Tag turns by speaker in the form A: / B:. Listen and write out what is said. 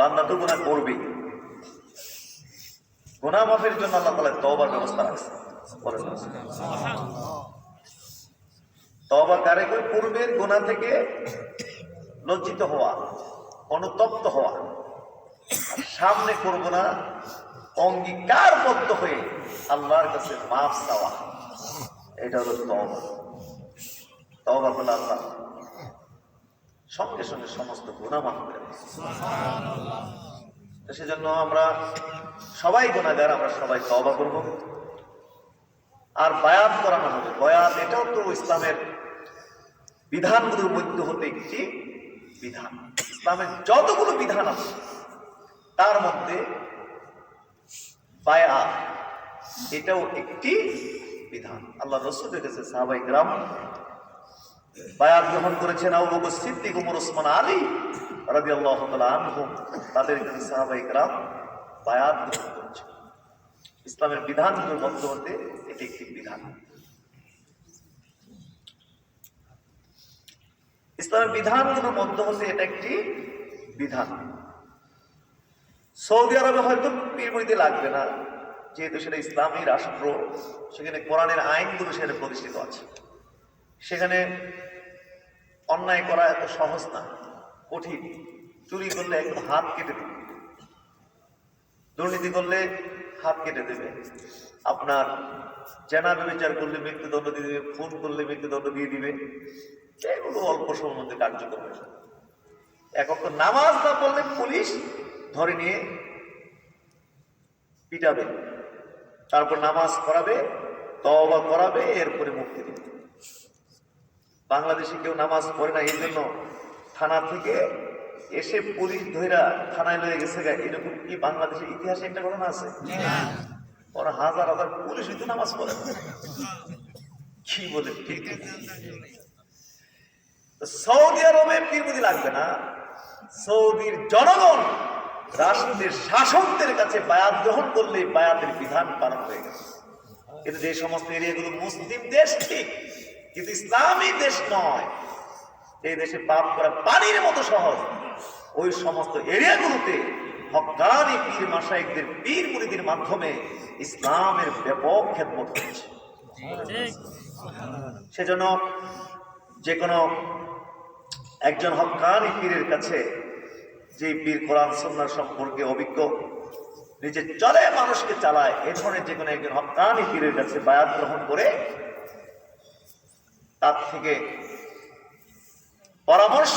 A: বান্দা তো গুনাহ করবেই, গুনাহ মাফের জন্য আল্লাহ তাআলা তওবার ব্যবস্থা রাখছে। বলেন তওবা কারে কই? পূর্বের গুনাহ থেকে লজ্জিত হওয়া, অনুতপ্ত হওয়া, সামনে করব না অঙ্গীকারবদ্ধ হয়ে আল্লাহর কাছে মাফ চাওয়া, এটা হলো তওবা। তওবা করলে আল্লাহ সঙ্গে সঙ্গে সমস্ত গুনাহ মাফ করে দেয়। সেজন্য আমরা সবাই গুনাহগার, আমরা সবাই তওবা করব। আর বায়াত করানো হবে। বায়াত এটাও তো ইসলামের বিধানগুলোর মধ্যে হতে একটি বিধান। ইসলামের যতগুলো বিধান আছে তার মধ্যে বায়াত এটাও একটি বিধান। আল্লাহ রাসূল দেখেছে সাহাবায়ে কেরাম বায়াত গ্রহণ করেছেন, আবু বকর সিদ্দিক, ওমর, ওসমান, আলী রাদিয়াল্লাহু তাআলা আনহুম, তাদের সাহাবায়ে কেরাম বায়াত গ্রহণ করেছেন। ইসলামের বিধানগুলোর মধ্যে হতে এটি একটি বিধান। ইসলামের বিধানগুলোর মধ্যে হতে এটা একটি বিধান। সৌদি আরবে হয়তো পীর মুরিদি লাগবে না, যেহেতু সেটা ইসলামী রাষ্ট্র, সেখানে কোরআনের আইনগুলো সেখানে প্রতিষ্ঠিত আছে। সেখানে অন্যায় করা এত সহজ না, কঠিন। চুরি করলে একদম হাত কেটে দেবে, দুর্নীতি করলে হাত কেটে দেবে, আপনার জেনা ব্যভিচার করলে মৃত্যুদণ্ড দিয়ে দিবে, খুন করলে মৃত্যুদণ্ড দিয়ে দিবে। এগুলো অল্প সময়ের মধ্যে কার্যকর হয়ে যাবে। এক ওয়াক্ত নামাজ না পড়লে পুলিশ ধরে নিয়ে পিটাবে, তারপর নামাজ পড়াবে, তওবা করাবে, এরপরে মুক্তি দেবে। বাংলাদেশে কেউ নামাজ পড়ে না, এই জন্য থানা থেকে এসে পুলিশ ধইরা থানায় লয়ে গেছে। এরকম কি বাংলাদেশের ইতিহাসে একটা ঘটনা আছে? ওরা হাজার হাজার পুলিশ হইতে নামাজ পড়ে না। কি বলে? ঠিক সৌদি আরবে পীর মুরিদি লাগবে না। সৌদির জনগণ রাষ্ট্রের শাসকদের কাছে বায়াত গ্রহণ করলে বায়াতের বিধান পালন হয়ে গেছে। কিন্তু যে সমস্ত এরিয়াগুলো মুসলিম দেশ ঠিক, কিন্তু ইসলামী দেশ নয়, এই দেশে পাপ করা পানির মতো সহজ, ওই সমস্ত এরিয়াগুলোতে হক্কানি পীর মাশায়েখদের, পীর মুরিদের মাধ্যমে ইসলামের ব্যাপক খেদমত হচ্ছে। সেজন্য যে কোনো একজন হক্কানি পীরের কাছে, যে পীর কোরআন সুন্নাহ সম্পর্কে অভিজ্ঞ, নিজে চলে মানুষকে চালায়, এ ধরনের যে কোনো একজন হক্কানি পীরের কাছে বায়াত গ্রহণ করে তার থেকে পরামর্শ